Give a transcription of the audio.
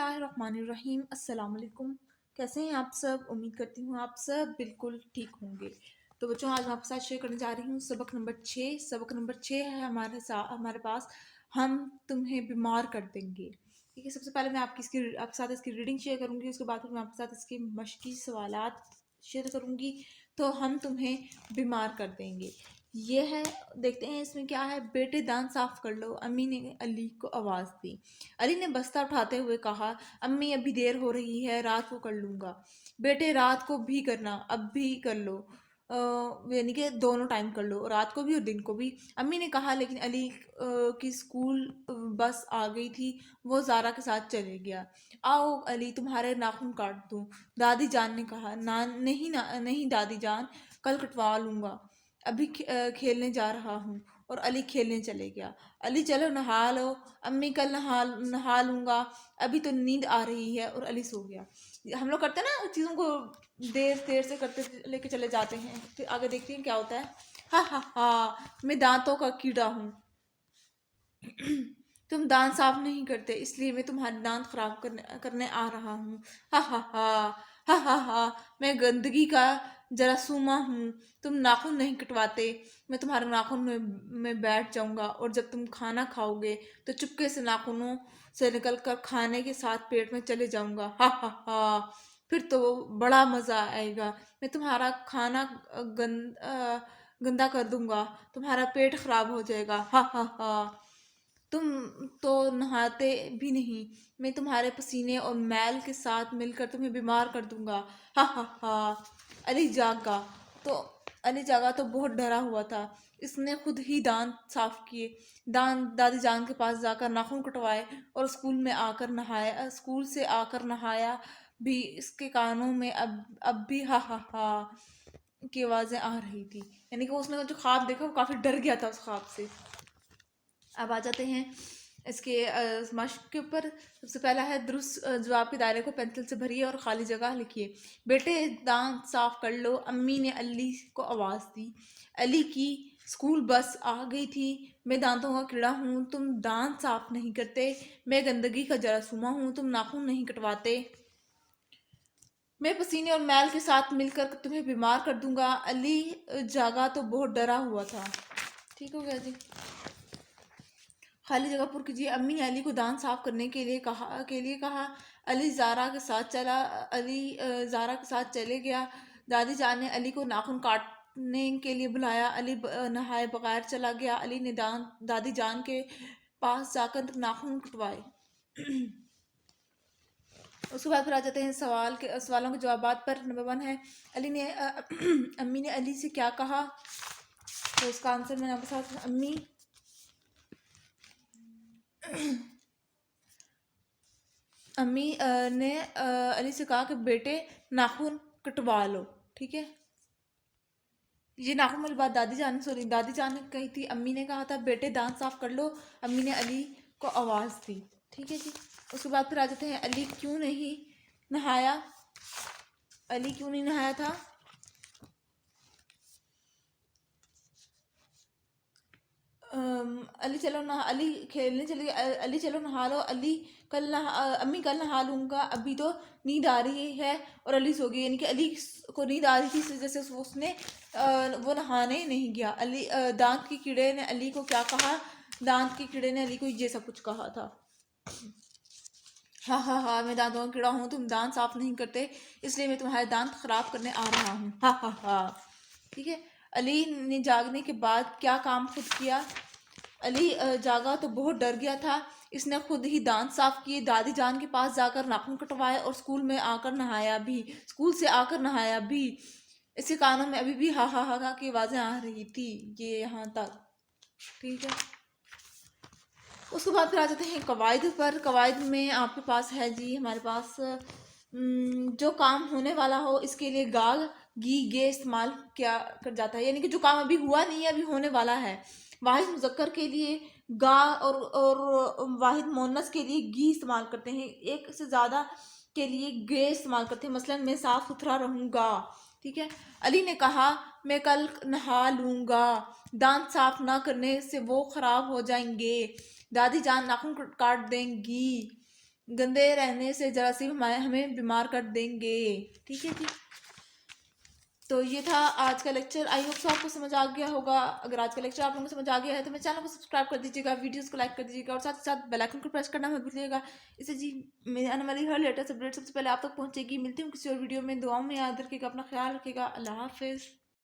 اللہ الرحمن الرحیم۔ السلام علیکم، کیسے ہیں آپ سب؟ امید کرتی ہوں آپ سب بالکل ٹھیک ہوں گے۔ تو بچوں، آج میں آپ کے ساتھ شیئر کرنے جا رہی ہوں سبق نمبر 6۔ سبق نمبر 6 ہے ہمارے پاس، ہم تمہیں بیمار کر دیں گے۔ ٹھیک ہے، سب سے پہلے میں آپ کے ساتھ اس کی ریڈنگ شیئر کروں گی، اس کے بعد پھر میں آپ کے ساتھ اس کے مشقی سوالات شیئر کروں گی۔ تو ہم تمہیں بیمار کر دیں گے، یہ ہے۔ دیکھتے ہیں اس میں کیا ہے۔ بیٹے دانت صاف کر لو، امی نے علی کو آواز دی۔ علی نے بستہ اٹھاتے ہوئے کہا، امی ابھی دیر ہو رہی ہے، رات کو کر لوں گا۔ بیٹے رات کو بھی کرنا، اب بھی کر لو، یعنی کہ دونوں ٹائم کر لو، رات کو بھی اور دن کو بھی۔ امی نے کہا، لیکن علی کی اسکول بس آ گئی تھی، وہ زارا کے ساتھ چلے گیا۔ آؤ علی تمہارے ناخن کاٹ دوں، دادی جان نے کہا۔ نہیں دادی جان، کل کٹوا لوں گا، ابھی کھیلنے جا رہا ہوں۔ اور علی کھیلنے چلے گیا۔ علی چلو نہا لو، امی کل نہا لوں گا، ابھی تو نیند آ رہی ہے۔ اور علی سو گیا۔ ہم لوگ کرتے ہیں نا چیزوں کو دیر سے کرتے لے کے چلے جاتے ہیں، پھر آگے دیکھتے ہیں کیا ہوتا ہے۔ ہاں ہاں ہاں، میں دانتوں کا کیڑا ہوں، تم دانت صاف نہیں کرتے، اس لیے میں تمہارے دانت خراب کرنے آ رہا ہوں۔ ہاں ہاں ہاں ہاں ہاں ہاں، میں گندگی کا جراثومہ ہوں، تم ناخن نہیں کٹواتے، میں تمہارے ناخن میں بیٹھ جاؤں گا، اور جب تم کھانا کھاؤ گے تو چپکے سے ناخنوں سے نکل کر کھانے کے ساتھ پیٹ میں چلے جاؤں گا۔ ہاں ہاں ہاں، پھر تو بڑا مزہ آئے گا، میں تمہارا کھانا گندا کر دوں گا، تمہارا پیٹ خراب ہو جائے گا۔ ہاں ہاں ہاں، تم تو نہاتے بھی نہیں، میں تمہارے پسینے اور میل کے ساتھ مل کر تمہیں بیمار کر دوں گا۔ ہاں ہاں ہاں، علی جاگا تو بہت ڈرا ہوا تھا، اس نے خود ہی دانت صاف کیے، دادی جان کے پاس جا کر ناخن کٹوائے، اور اسکول سے آ کر نہایا بھی۔ اس کے کانوں میں اب بھی ہا ہا ہا کی آوازیں آ رہی تھی، یعنی کہ اس نے جو خواب دیکھا وہ کافی ڈر گیا تھا اس خواب سے۔ اب آ جاتے ہیں اس کے مشق کے اوپر۔ سب سے پہلا ہے، درست جواب کے دائرے کو پینسل سے بھریے اور خالی جگہ لکھیے۔ بیٹے دانت صاف کر لو، امی نے علی کو آواز دی۔ علی کی اسکول بس آ گئی تھی، میں دانتوں کا کیڑا ہوں، تم دانت صاف نہیں کرتے، میں گندگی کا جراثومہ ہوں، تم ناخن نہیں کٹواتے، میں پسینے اور میل کے ساتھ مل کر تمہیں بیمار کر دوں گا۔ علی جاگا تو بہت ڈرا ہوا تھا۔ ٹھیک ہو گیا جی۔ خالی جگہ پر کیجیے۔ امی نے علی کو دانت صاف کرنے کے لیے کہا۔ علی زارا کے ساتھ چلے گیا۔ دادی جان نے علی کو ناخن کاٹنے کے لیے بلایا، علی نہائے بغیر چلا گیا۔ علی نے دادی جان کے پاس جا کر ناخن کٹوائے۔ اس کے بعد پھر آ جاتے ہیں سوالوں کے جوابات پر۔ نمبر 1 ہے، امی نے علی سے کیا کہا؟ تو اس کا آنسر میں نے آپ کے ساتھ، امی نے علی سے کہا کہ بیٹے ناخن کٹوا لو۔ ٹھیک ہے، یہ ناخن والی بات دادی جان نے کہی تھی۔ امی نے کہا تھا بیٹے دانت صاف کر لو، امی نے علی کو آواز دی۔ ٹھیک ہے جی۔ اس کے بعد پھر آ جاتے ہیں، علی کیوں نہیں نہایا تھا؟ علی کھیلنے چلے گئے، علی چلو نہا لو، امی کل نہا لوں گا، ابھی تو نیند آ رہی ہے، اور علی سو گئی، یعنی کہ علی کو نیند آ رہی تھی، اس وجہ سے وہ نہانے نہیں گیا۔ دانت کے کیڑے نے علی کو کیا کہا؟ دانت کے کیڑے نے علی کو یہ سب کچھ کہا تھا۔ ہاں ہاں ہاں، میں دانتوں کا کیڑا ہوں، تم دانت صاف نہیں کرتے، اس لیے میں تمہارے دانت خراب کرنے آ رہا ہوں۔ ہاں ہاں ہاں، ٹھیک ہے۔ علی نے جاگنے کے بعد کیا کام خود کیا؟ علی جاگا تو بہت ڈر گیا تھا، اس نے خود ہی دانت صاف کیے، دادی جان کے پاس جا کر ناخن کٹوائے، اور اسکول سے آ کر نہایا بھی۔ اس کے کانوں میں ابھی بھی ہا ہا ہا کی آوازیں آ رہی تھی۔ یہ یہاں تک ٹھیک ہے۔ اس کے بعد پھر آ جاتے ہیں قواعد پر۔ قواعد میں آپ کے پاس ہے جی، ہمارے پاس جو کام ہونے والا ہو اس کے لیے گے استعمال کیا کر جاتا ہے، یعنی کہ جو کام ابھی ہوا نہیں ہے، ابھی ہونے والا ہے۔ واحد مذکر کے لیے گا، اور واحد مؤنث کے لیے گی استعمال کرتے ہیں، ایک سے زیادہ کے لیے گے استعمال کرتے ہیں، مثلا میں صاف ستھرا رہوں گا۔ ٹھیک ہے۔ علی نے کہا، میں کل نہا لوں گا، دانت صاف نہ کرنے سے وہ خراب ہو جائیں گے، دادی جان ناخن کاٹ دیں گی، گندے رہنے سے جراثیم ہمیں بیمار کر دیں گے. ٹھیک ہے جی. تو یہ تھا آج کا لیکچر. آئی ہوپ آپ کو سمجھ آ گیا ہوگا. اگر آج کا لیکچر آپ لوگوں کو سمجھ آ گیا ہے تو میرے چینل کو سبسکرائب کر دیجیے گا, ویڈیوز کو لائک کر دیجیے گا, اور ساتھ ساتھ بیل آئکن کو پریس کرنا مت بھولیے گا. اس سے جی میرے آنے والی ہر لیٹسٹ اپڈیٹ سب سے پہلے آپ تک پہنچے گی. ملتی ہوں کسی اور ویڈیو میں. دعاؤں میں یاد رکھیے گا, اپنا خیال رکھیے گا. اللہ حافظ.